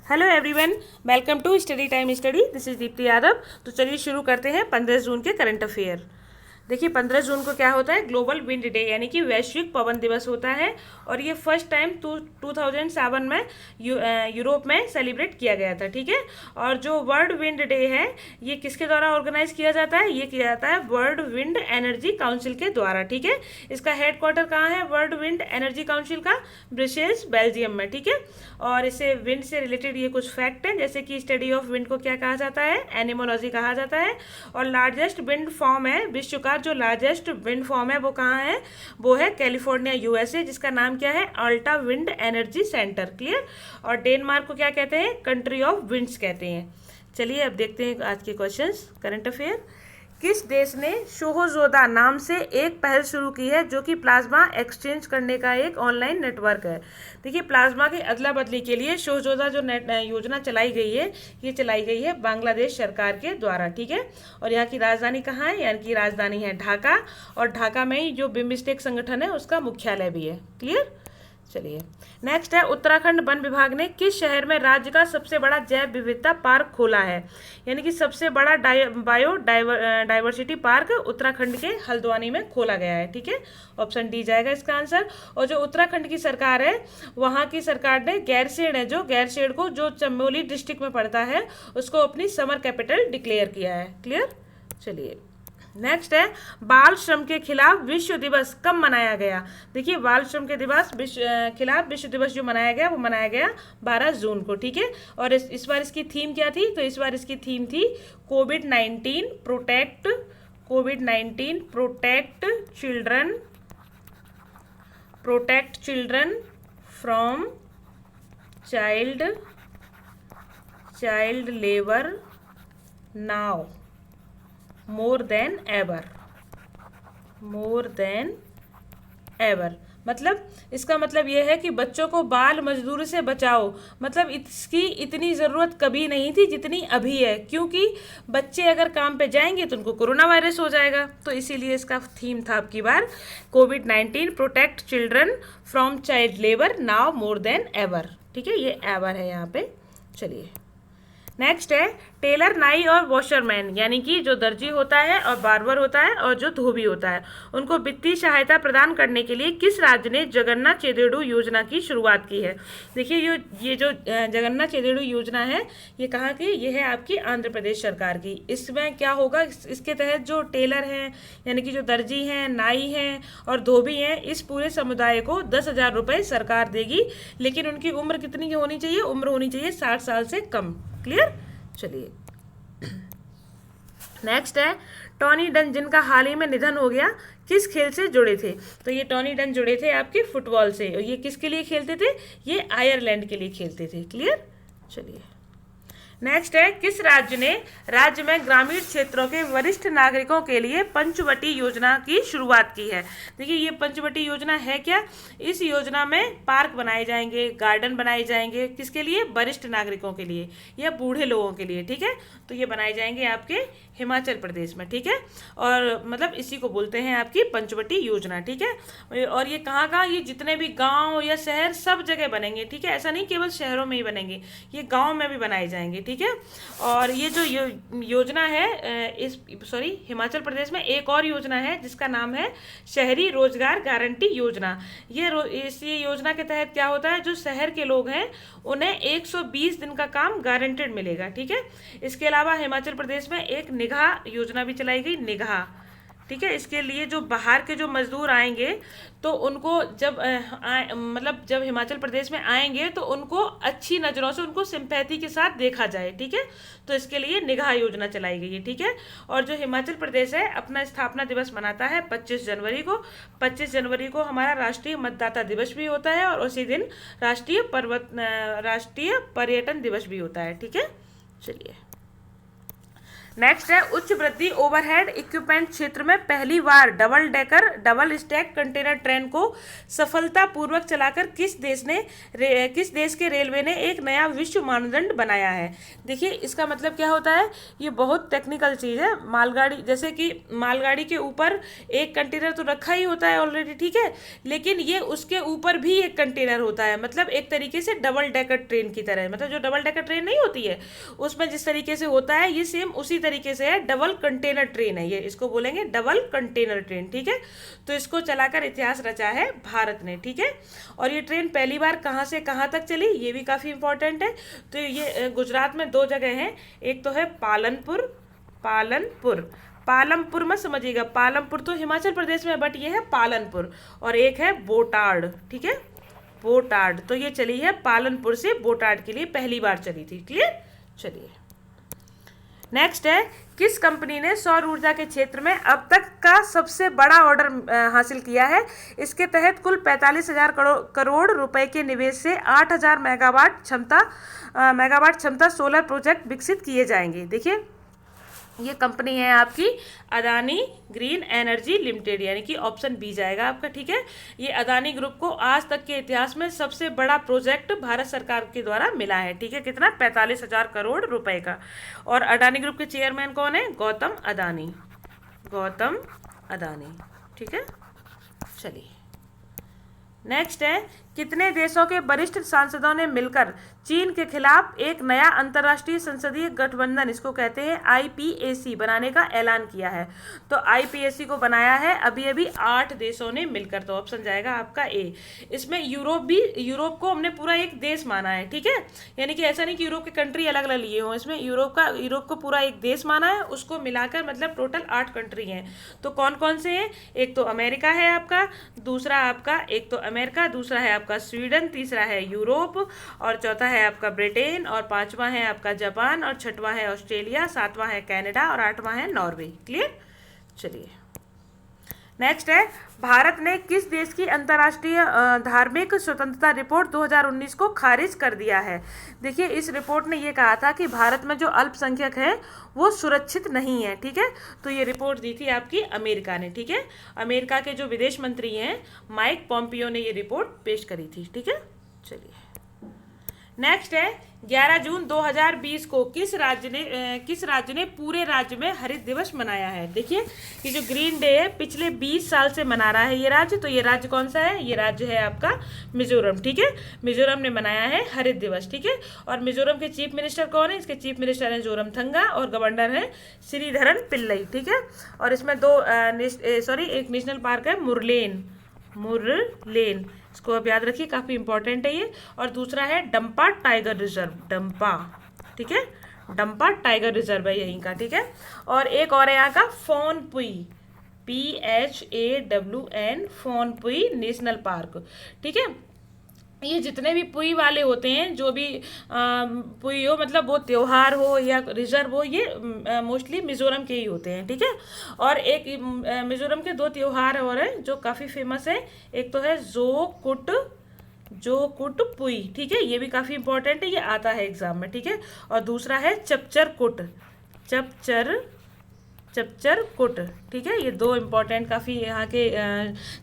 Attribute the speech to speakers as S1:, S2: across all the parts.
S1: Hello everyone, welcome to study time study. This is Deepti Yadav. तो चलिए शुरू करते हैं 15 जून के करंट अफेयर। देखिए 15 जून को क्या होता है, ग्लोबल विंड डे यानी कि वैश्विक पवन दिवस होता है। और ये फर्स्ट टाइम 2007 में यूरोप में सेलिब्रेट किया गया था। ठीक है। और जो वर्ल्ड विंड डे है ये किसके द्वारा ऑर्गेनाइज किया जाता है, ये किया जाता है वर्ल्ड विंड एनर्जी काउंसिल के द्वारा। ठीक है। इसका हेडक्वार्टर कहाँ है वर्ल्ड विंड एनर्जी काउंसिल का, ब्रसेल्स बेल्जियम में। ठीक है। और इसे विंड से रिलेटेड ये कुछ फैक्ट हैं, जैसे कि स्टडी ऑफ विंड को क्या कहा जाता है, एनिमोलॉजी कहा जाता है। और लार्जेस्ट विंड फॉर्म है विश्व का, जो लार्जेस्ट विंड फॉर्म है वो कहाँ है, वो है कैलिफोर्निया यूएसए, जिसका नाम क्या है, अल्टा विंड एनर्जी सेंटर। क्लियर। और डेनमार्क को क्या कहते हैं, कंट्री ऑफ विंड्स कहते हैं। चलिए अब देखते हैं आज के क्वेश्चंस करंट अफेयर। किस देश ने शोहोजोदा नाम से एक पहल शुरू की है, जो कि प्लाज्मा एक्सचेंज करने का एक ऑनलाइन नेटवर्क है। देखिए प्लाज्मा की अदला बदली के लिए शोहोजोदा जो योजना चलाई गई है, ये चलाई गई है बांग्लादेश सरकार के द्वारा। ठीक है। और यहाँ की राजधानी कहाँ है, यानी कि राजधानी है ढाका। और ढाका में ही जो बिम्स्टेक संगठन है उसका मुख्यालय भी है। क्लियर। चलिए नेक्स्ट है, उत्तराखंड वन विभाग ने किस शहर में राज्य का सबसे बड़ा जैव विविधता पार्क खोला है, यानी कि सबसे बड़ा बायो डाइवर्सिटी पार्क उत्तराखंड के हल्द्वानी में खोला गया है। ठीक है। ऑप्शन डी जाएगा इसका आंसर। और जो उत्तराखंड की सरकार है, वहाँ की सरकार ने गैरसेण है, जो गैरसेण को जो चमोली डिस्ट्रिक्ट में पड़ता है, उसको अपनी समर कैपिटल डिक्लेयर किया है। क्लियर। चलिए नेक्स्ट है, बाल श्रम के खिलाफ विश्व दिवस कब मनाया गया। देखिए बाल श्रम के दिवस खिलाफ विश्व दिवस जो मनाया गया वो मनाया गया 12 जून को। ठीक है। और इस बार इसकी थीम क्या थी, तो इस बार इसकी थीम थी कोविड-19 protect children from child labour now more than ever. मतलब इसका मतलब यह है कि बच्चों को बाल मजदूरी से बचाओ। मतलब इसकी इतनी ज़रूरत कभी नहीं थी जितनी अभी है, क्योंकि बच्चे अगर काम पे जाएंगे तो उनको कोरोना वायरस हो जाएगा। तो इसीलिए इसका थीम था अब की बार कोविड-19 protect children from child labour now more than ever. ठीक है, ये एवर है यहाँ पे। चलिए नेक्स्ट है, टेलर, नाई और वॉशरमैन यानी कि जो दर्जी होता है और बार्बर होता है और जो धोबी होता है, उनको वित्तीय सहायता प्रदान करने के लिए किस राज्य ने जगन्नाथ चेदेडू योजना की शुरुआत की है। देखिए ये जो जगन्नाथ चेदेडू योजना है, ये कहाँ की, ये है आपकी आंध्र प्रदेश सरकार की। इसमें क्या होगा, इसके तहत जो टेलर हैं यानी कि जो दर्जी हैं, नाई हैं और धोबी हैं, इस पूरे समुदाय को 10,000 रुपये सरकार देगी। लेकिन उनकी उम्र कितनी होनी चाहिए, उम्र होनी चाहिए 60 साल से कम। क्लियर। चलिए नेक्स्ट है, टॉनी डन जिनका हाल ही में निधन हो गया, किस खेल से जुड़े थे। तो ये टॉनी डन जुड़े थे आपके फुटबॉल से। और ये किसके लिए खेलते थे, ये आयरलैंड के लिए खेलते थे। क्लियर। चलिए नेक्स्ट है, किस राज्य में ग्रामीण क्षेत्रों के वरिष्ठ नागरिकों के लिए पंचवटी योजना की शुरुआत की है। देखिए ये पंचवटी योजना है क्या, इस योजना में पार्क बनाए जाएंगे, गार्डन बनाए जाएंगे, किसके लिए, वरिष्ठ नागरिकों के लिए या बूढ़े लोगों के लिए। ठीक है। तो ये बनाए जाएंगे आपके हिमाचल प्रदेश में। ठीक है। और मतलब इसी को बोलते हैं आपकी पंचवटी योजना। ठीक है। और ये कहाँ, ये जितने भी गाँव या शहर सब जगह बनेंगे। ठीक है। ऐसा नहीं केवल शहरों में ही बनेंगे, ये गाँव में भी बनाए जाएंगे। ठीक है। और ये जो योजना है हिमाचल प्रदेश में एक और योजना है जिसका नाम है शहरी रोजगार गारंटी योजना। इस योजना के तहत क्या होता है, जो शहर के लोग हैं उन्हें 120 दिन का काम गारंटेड मिलेगा। ठीक है। इसके अलावा हिमाचल प्रदेश में एक निगाह योजना भी चलाई गई, निगाह। ठीक है। इसके लिए जो बाहर के जो मजदूर आएंगे तो उनको जब हिमाचल प्रदेश में आएंगे तो उनको अच्छी नज़रों से, उनको सिंपैथी के साथ देखा जाए। ठीक है। तो इसके लिए निगाह योजना चलाई गई है। ठीक है। और जो हिमाचल प्रदेश है अपना स्थापना दिवस मनाता है 25 जनवरी को। 25 जनवरी को हमारा राष्ट्रीय मतदाता दिवस भी होता है और उसी दिन राष्ट्रीय पर्यटन दिवस भी होता है। ठीक है। चलिए नेक्स्ट है उच्च वृद्धि ओवरहेड इक्विपमेंट क्षेत्र में पहली बार डबल स्टैक कंटेनर ट्रेन को सफलतापूर्वक चलाकर किस देश के रेलवे ने एक नया विश्व मानदंड बनाया है। देखिए इसका मतलब क्या होता है, ये बहुत टेक्निकल चीज़ है। मालगाड़ी, जैसे कि मालगाड़ी के ऊपर एक कंटेनर तो रखा ही होता है ऑलरेडी, ठीक है, लेकिन ये उसके ऊपर भी एक कंटेनर होता है, मतलब एक तरीके से डबल डेकर ट्रेन की तरह, मतलब जो डबल डेकर ट्रेन नहीं होती है उसमें जिस तरीके से होता है ये सेम उसी तरीके से है, डबल कंटेनर ट्रेन है ये, इसको बोलेंगे डबल कंटेनर ट्रेन, ठीक है। तो इसको चलाकर इतिहास रचा है भारत ने, ठीक है। और ये ट्रेन पहली बार कहाँ से कहाँ तक चली, ये भी काफ़ी इंपॉर्टेंट है। तो ये गुजरात में दो जगह हैं, एक तो है पालनपुर मत समझिएगा, पालमपुर तो हिमाचल प्रदेश में है, बट ये है पालनपुर, और एक है बोटाड, ठीक है, बोटाड। तो ये चली है पालनपुर से बोटाड के लिए पहली बार चली थी, क्लियर। चलिए नेक्स्ट है, किस कंपनी ने सौर ऊर्जा के क्षेत्र में अब तक का सबसे बड़ा ऑर्डर हासिल किया है। इसके तहत कुल 45,000 करोड़ रुपए के निवेश से 8,000 मेगावाट क्षमता सोलर प्रोजेक्ट विकसित किए जाएंगे। देखिए ये कंपनी है आपकी अदानी ग्रीन एनर्जी लिमिटेड, यानी कि ऑप्शन बी जाएगा आपका, ठीक है। ये अदानी ग्रुप को आज तक के इतिहास में सबसे बड़ा प्रोजेक्ट भारत सरकार के द्वारा मिला है, ठीक है। कितना, 45,000 करोड़ रुपए का। और अदानी ग्रुप के चेयरमैन कौन है, गौतम अदानी, ठीक है। चलिए नेक्स्ट है, कितने देशों के वरिष्ठ सांसदों ने मिलकर चीन के खिलाफ एक नया अंतर्राष्ट्रीय संसदीय गठबंधन, इसको कहते हैं आईपीएसी, बनाने का ऐलान किया है। तो आईपीएसी को बनाया है अभी 8 देशों ने मिलकर, तो ऑप्शन जाएगा आपका ए। इसमें यूरोप को हमने पूरा एक देश माना है, ठीक है, यानी कि ऐसा नहीं कि यूरोप के कंट्री अलग अलग लिए हों, इसमें यूरोप को पूरा एक देश माना है, उसको मिलाकर मतलब टोटल 8 कंट्री हैं। तो कौन कौन से हैं, एक तो अमेरिका है आपका, दूसरा आपका एक तो अमेरिका, दूसरा है आपका स्वीडन, तीसरा है यूरोप, और चौथा है आपका ब्रिटेन, और पांचवा है आपका जापान, और छठवां है ऑस्ट्रेलिया, सातवां है कनाडा, और आठवां है नॉर्वे, क्लियर। चलिए नेक्स्ट है, भारत ने किस देश की अंतर्राष्ट्रीय धार्मिक स्वतंत्रता रिपोर्ट 2019 को खारिज कर दिया है। देखिए इस रिपोर्ट ने ये कहा था कि भारत में जो अल्पसंख्यक है वो सुरक्षित नहीं है, ठीक है। तो ये रिपोर्ट दी थी आपकी अमेरिका ने, ठीक है। अमेरिका के जो विदेश मंत्री हैं माइक पॉम्पियो ने ये रिपोर्ट पेश करी थी, ठीक है। चलिए नेक्स्ट है, 11 जून 2020 को किस राज्य ने पूरे राज्य में हरित दिवस मनाया है। देखिए ये जो ग्रीन डे है पिछले 20 साल से मना रहा है ये राज्य, तो ये राज्य कौन सा है, ये राज्य है आपका मिजोरम, ठीक है। मिजोरम ने मनाया है हरित दिवस, ठीक है। और मिजोरम के चीफ मिनिस्टर कौन है, इसके चीफ मिनिस्टर हैं जोरमथंगा, और गवर्नर है श्रीधरन पिल्लई, ठीक है। और इसमें एक नेशनल पार्क है मुरलेन, इसको आप याद रखिए, काफ़ी इंपॉर्टेंट है ये। और दूसरा है डंपा टाइगर रिजर्व, ठीक है, डंपा टाइगर रिजर्व है यहीं का, ठीक है। और एक और है यहाँ का फोनपुई, PHAWN, फोनपुई नेशनल पार्क, ठीक है। ये जितने भी पुई वाले होते हैं, जो भी पुई हो, मतलब वो त्योहार हो या रिजर्व हो, ये मोस्टली मिजोरम के ही होते हैं, ठीक है। और एक मिजोरम के 2 त्योहार और हैं जो काफ़ी फेमस है, एक तो है जो कुट पुई, ठीक है, ये भी काफ़ी इंपॉर्टेंट है, ये आता है एग्जाम में, ठीक है। और दूसरा है चपचर कुट, ठीक है। ये 2 इम्पॉर्टेंट काफ़ी यहाँ के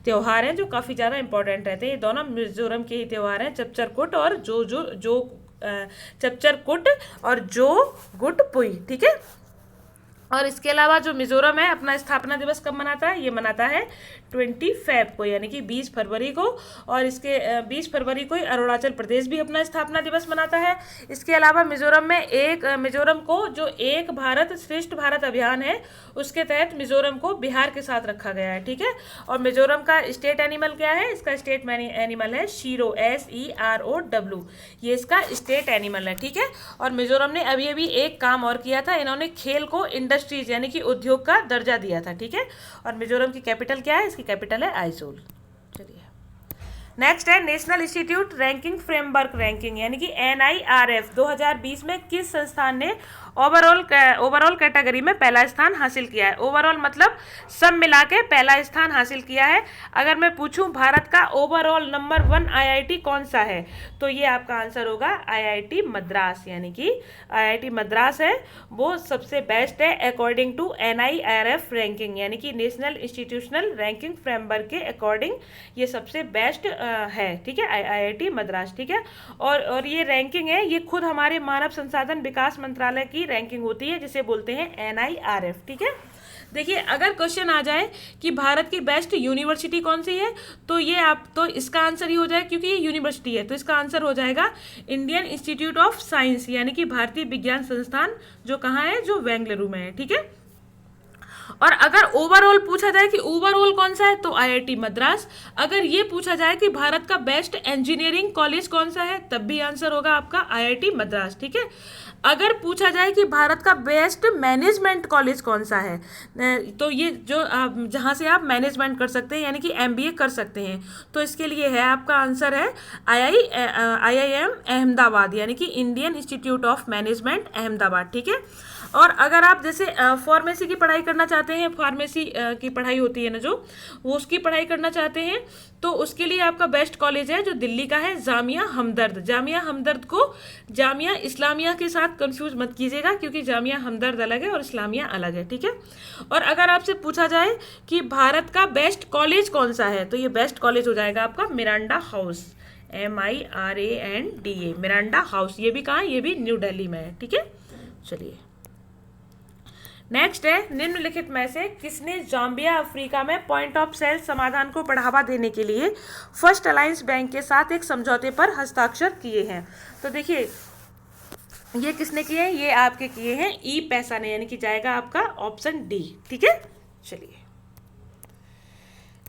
S1: त्योहार हैं जो काफ़ी ज़्यादा इम्पॉर्टेंट रहते हैं। ये दोनों मिजोरम के ही त्योहार हैं, चपचर कुट और चपचर कुट और जो गुट पुई, ठीक है। और इसके अलावा जो मिजोरम है अपना स्थापना दिवस कब मनाता है, ये मनाता है 20 फेब को, यानी कि 20 फरवरी को। और इसके 20 फरवरी को ही अरुणाचल प्रदेश भी अपना स्थापना दिवस मनाता है। इसके अलावा मिजोरम को जो एक भारत श्रेष्ठ भारत अभियान है उसके तहत मिजोरम को बिहार के साथ रखा गया है, ठीक है। और मिजोरम का स्टेट एनिमल क्या है, इसका स्टेट एनिमल है शीरो, SEROW, ये इसका स्टेट एनिमल है, ठीक है। और मिजोरम ने अभी एक काम और किया था, इन्होंने खेल को इंडस्ट्रीज यानी कि उद्योग का दर्जा दिया था, ठीक है। और मिजोरम की कैपिटल क्या है, इसकी कैपिटल है आइजोल। चलिए नेक्स्ट है, national institute ranking framework ranking यानी कि NIRF 2020 में किस संस्थान ने ओवरऑल कैटेगरी में पहला स्थान हासिल किया है। ओवरऑल मतलब सब मिला के पहला स्थान हासिल किया है। अगर मैं पूछूं भारत का ओवरऑल नंबर 1 आईआईटी कौन सा है, तो ये आपका आंसर होगा आईआईटी मद्रास, यानी कि आईआईटी मद्रास है वो सबसे बेस्ट है अकॉर्डिंग टू एनआईआरएफ रैंकिंग, यानी कि नेशनल इंस्टीट्यूशनल रैंकिंग फ्रेमवर्क के अकॉर्डिंग ये सबसे बेस्ट है। ठीक है, आईआईटी मद्रास। ठीक है, और ये रैंकिंग है, ये खुद हमारे मानव संसाधन विकास मंत्रालय की रैंकिंग होती है जिसे बोलते हैं एनआईआरएफ। ठीक है, देखिए अगर क्वेश्चन आ जाए कि भारत की बेस्ट यूनिवर्सिटी कौन सी है, तो ये आप तो इसका आंसर ही हो जाए, क्योंकि ये यूनिवर्सिटी है तो इसका आंसर हो जाएगा इंडियन इंस्टीट्यूट ऑफ साइंस, यानी कि भारतीय विज्ञान संस्थान, जो कहाँ है, जो बेंगलुरु में है। ठीक है, और अगर ओवरऑल पूछा जाए कि ओवरऑल कौन सा है, तो आईआईटी मद्रास। अगर ये पूछा जाए कि भारत का बेस्ट इंजीनियरिंग कॉलेज कौन सा है, तब भी आंसर होगा आपका आईआईटी मद्रास। ठीक है, अगर पूछा जाए कि भारत का बेस्ट मैनेजमेंट कॉलेज कौन सा है, तो ये जो जहाँ से आप मैनेजमेंट कर सकते हैं, यानी कि एमबीए कर सकते हैं, तो इसके लिए है आपका आंसर है आईआईएम अहमदाबाद, यानी कि Indian institute of management Ahmedabad. ठीक है, और अगर आप जैसे फार्मेसी की पढ़ाई करना चाहते हैं, फार्मेसी की पढ़ाई होती है ना जो, वो उसकी पढ़ाई करना चाहते हैं, तो उसके लिए आपका बेस्ट कॉलेज है जो दिल्ली का है, जामिया हमदर्द। जामिया हमदर्द को जामिया इस्लामिया के साथ कंफ्यूज मत कीजिएगा, क्योंकि जामिया हमदर्द अलग है और इस्लामिया अलग है। ठीक है, और अगर आपसे पूछा जाए कि भारत का बेस्ट कॉलेज कौन सा है, तो ये बेस्ट कॉलेज हो जाएगा आपका Miranda house, MIRANDA, Miranda house. ये भी कहाँ है, ये भी न्यू दिल्ली में है। ठीक है, चलिए नेक्स्ट है, निम्नलिखित में से किसने जाम्बिया अफ्रीका में पॉइंट ऑफ सेल समाधान को बढ़ावा देने के लिए फर्स्ट अलायंस बैंक के साथ एक समझौते पर हस्ताक्षर किए हैं। तो देखिए ये किसने किए हैं, ये आपके किए हैं ई पैसा ने, यानी कि जाएगा आपका ऑप्शन डी। ठीक है, चलिए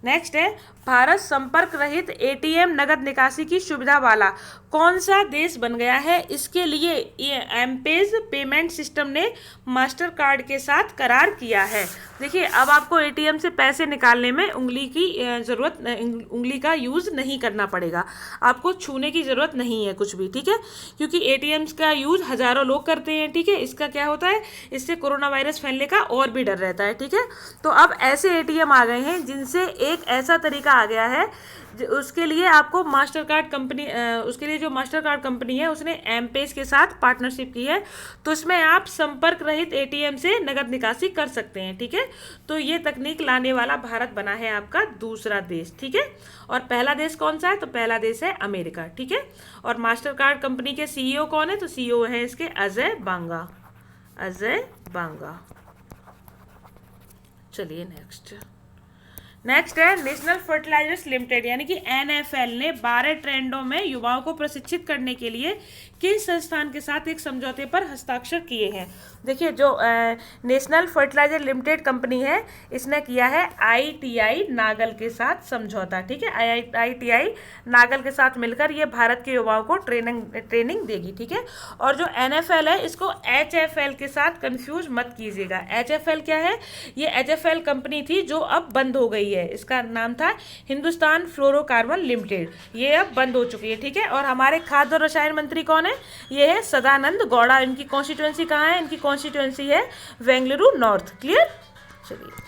S1: नेक्स्ट है, भारत संपर्क रहित एटीएम नगद निकासी की सुविधा वाला कौन सा देश बन गया है। इसके लिए एमपेज पेमेंट सिस्टम ने मास्टर कार्ड के साथ करार किया है। देखिए अब आपको एटीएम से पैसे निकालने में उंगली की ज़रूरत, उंगली का यूज़ नहीं करना पड़ेगा, आपको छूने की ज़रूरत नहीं है कुछ भी। ठीक है, क्योंकि एटीएम्स का यूज़ हज़ारों लोग करते हैं। ठीक है, इसका क्या होता है, इससे कोरोना वायरस फैलने का और भी डर रहता है। ठीक है, तो अब ऐसे एटीएम आ गए हैं जिनसे एक ऐसा तरीका आ गया है, उसके लिए आपको मास्टर कार्ड कंपनी, उसके लिए जो मास्टर कार्ड कंपनी है उसने एमपेज के साथ पार्टनरशिप की है, तो इसमें आप संपर्क रहित एटीएम से नगद निकासी कर सकते हैं। ठीक है, तो ये तकनीक लाने वाला भारत बना है आपका दूसरा देश। ठीक है, और पहला देश कौन सा है, तो पहला देश है अमेरिका। ठीक है, और मास्टर कार्ड कंपनी के सीईओ कौन है, तो सीईओ है इसके अजय बांगा, अजय बांगा। चलिए नेक्स्ट है, नेशनल फर्टिलाइजर्स लिमिटेड यानी कि NFL ने 12 ट्रेंडों में युवाओं को प्रशिक्षित करने के लिए किस संस्थान के साथ एक समझौते पर हस्ताक्षर किए हैं। देखिए जो नेशनल फर्टिलाइजर लिमिटेड कंपनी है, इसने किया है ITI नागल के साथ समझौता। ठीक है, ITI नागल के साथ मिलकर ये भारत के युवाओं को ट्रेनिंग देगी। ठीक है, और जो NFL है इसको HFL के साथ कंफ्यूज मत कीजिएगा। HFL क्या है, ये HFL कंपनी थी जो अब बंद हो गई है, इसका नाम था हिंदुस्तान फ्लोरोकार्बन लिमिटेड, ये अब बंद हो चुकी है। ठीक है, और हमारे खाद्य और रसायन मंत्री कौन है, ये है सदानंद गौड़ा। इनकी कॉन्स्टिट्यूएंसी कहाँ है, इनकी कॉन्स्टिट्यूएंसी है बेंगलुरु नॉर्थ। क्लियर, चलिए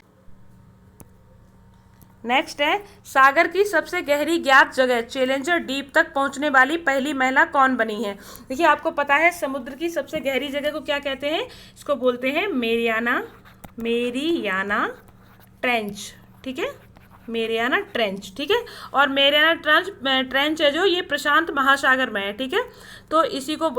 S1: नेक्स्ट है, सागर की सबसे गहरी ज्ञात जगह चैलेंजर डीप तक पहुंचने वाली पहली महिला कौन बनी है। देखिए आपको पता है समुद्र की सबसे गहरी जगह को क्या कहते हैं, इसको बोलते हैं मेरियाना ट्रेंच। ठीक है, मेरियाना ट्रेंच। ठीक है, और मेरियाना ट्रेंच है जो ये प्रशांत महासागर में है। ठीक है, तो इसी को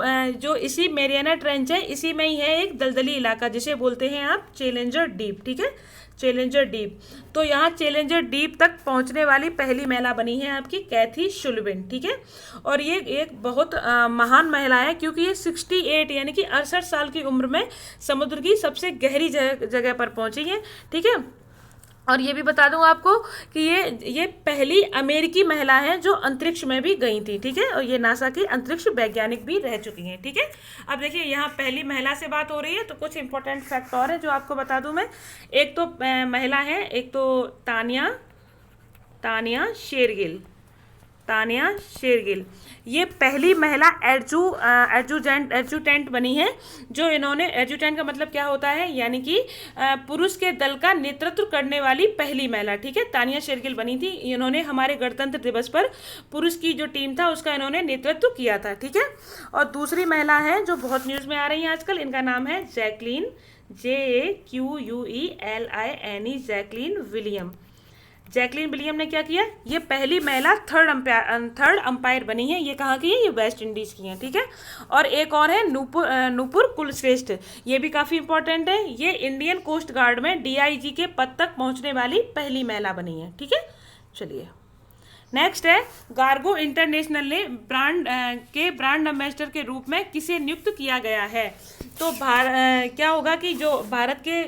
S1: जो इसी मेरियाना ट्रेंच है, इसी में ही है एक दलदली इलाका जिसे बोलते हैं आप चैलेंजर डीप। ठीक है, चैलेंजर डीप, तो यहाँ चैलेंजर डीप तक पहुँचने वाली पहली महिला बनी है आपकी कैथी शुल्विन। ठीक है, और ये एक बहुत महान महिला है क्योंकि ये 68 यानी कि 68 साल की उम्र में समुद्र की सबसे गहरी जगह पर पहुँची है। ठीक है, और ये भी बता दूं आपको कि ये पहली अमेरिकी महिला है जो अंतरिक्ष में भी गई थी। ठीक है, और ये नासा की अंतरिक्ष वैज्ञानिक भी रह चुकी हैं। ठीक है, अब देखिए यहाँ पहली महिला से बात हो रही है तो कुछ इंपॉर्टेंट फैक्ट और है जो आपको बता दूं मैं। एक तो महिला है, एक तो तानिया शेरगिल, तानिया शेरगिल। ये पहली महिला एडजुटेंट बनी है जो इन्होंने, एडजुटेंट का मतलब क्या होता है, यानी कि पुरुष के दल का नेतृत्व करने वाली पहली महिला, ठीक है, तानिया शेरगिल बनी थी। इन्होंने हमारे गणतंत्र दिवस पर पुरुष की जो टीम था उसका इन्होंने नेतृत्व किया था, ठीक है। और दूसरी महिला है जो बहुत न्यूज़ में आ रही है आजकल, इनका नाम है Jacqueline, JAQUELINE, Jacqueline William. Jacqueline William ने क्या किया, ये पहली महिला थर्ड अंपायर बनी है। ये कहाँ की है, ये वेस्ट इंडीज़ की हैं, ठीक है। और एक और है नूपुर कुलश्रेष्ठ, ये भी काफ़ी इंपॉर्टेंट है। ये इंडियन कोस्ट गार्ड में DIG के पद तक पहुँचने वाली पहली महिला बनी है, ठीक है। चलिए नेक्स्ट है, गार्गो इंटरनेशनल ने ब्रांड एम्बेसडर के रूप में किसे नियुक्त किया गया है। तो क्या होगा कि जो भारत के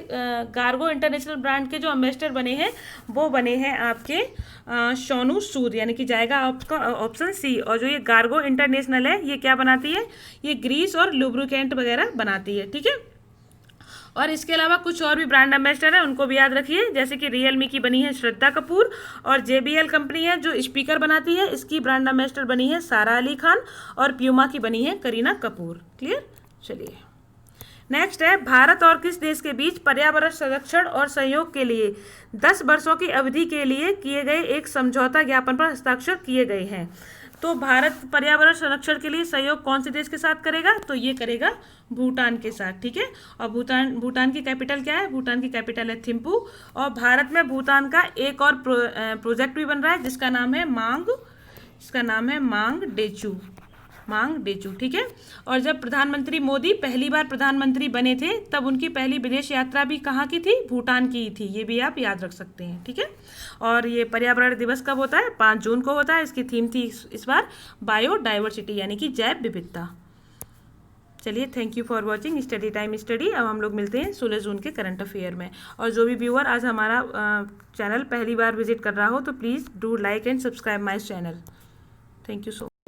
S1: गार्गो इंटरनेशनल ब्रांड के जो एम्बेसडर बने हैं वो बने हैं आपके सोनू सूद, यानी कि जाएगा आपका ऑप्शन सी। और जो ये गार्गो इंटरनेशनल है ये क्या बनाती है, ये ग्रीस और लुब्रिकेंट वगैरह बनाती है, ठीक है। और इसके अलावा कुछ और भी ब्रांड एम्बेसडर हैं, उनको भी याद रखिए, जैसे कि रियलमी की बनी है श्रद्धा कपूर, और JBL कंपनी है जो स्पीकर बनाती है, इसकी ब्रांड एम्बेसडर बनी है सारा अली खान, और प्यूमा की बनी है करीना कपूर। क्लियर। चलिए नेक्स्ट है, भारत और किस देश के बीच पर्यावरण संरक्षण और सहयोग के लिए 10 वर्षों की अवधि के लिए किए गए एक समझौता ज्ञापन पर हस्ताक्षर किए गए हैं। तो भारत पर्यावरण संरक्षण के लिए सहयोग कौन से देश के साथ करेगा, तो ये करेगा भूटान के साथ, ठीक है। और भूटान की कैपिटल क्या है, भूटान की कैपिटल है थिम्पू। और भारत में भूटान का एक और प्रोजेक्ट भी बन रहा है जिसका नाम है मांग डेचू, ठीक है। और जब प्रधानमंत्री मोदी पहली बार प्रधानमंत्री बने थे तब उनकी पहली विदेश यात्रा भी कहाँ की थी, भूटान की थी, ये भी आप याद रख सकते हैं, ठीक है। और ये पर्यावरण दिवस कब होता है, 5 जून को होता है। इसकी थीम थी इस बार बायोडाइवर्सिटी, यानी कि जैव विविधता। चलिए thank you for watching study time study. अब हम लोग मिलते हैं 16 जून के करंट अफेयर में। और जो भी व्यूअर आज हमारा चैनल पहली बार विजिट कर रहा हो तो please do like and subscribe my channel. Thank you so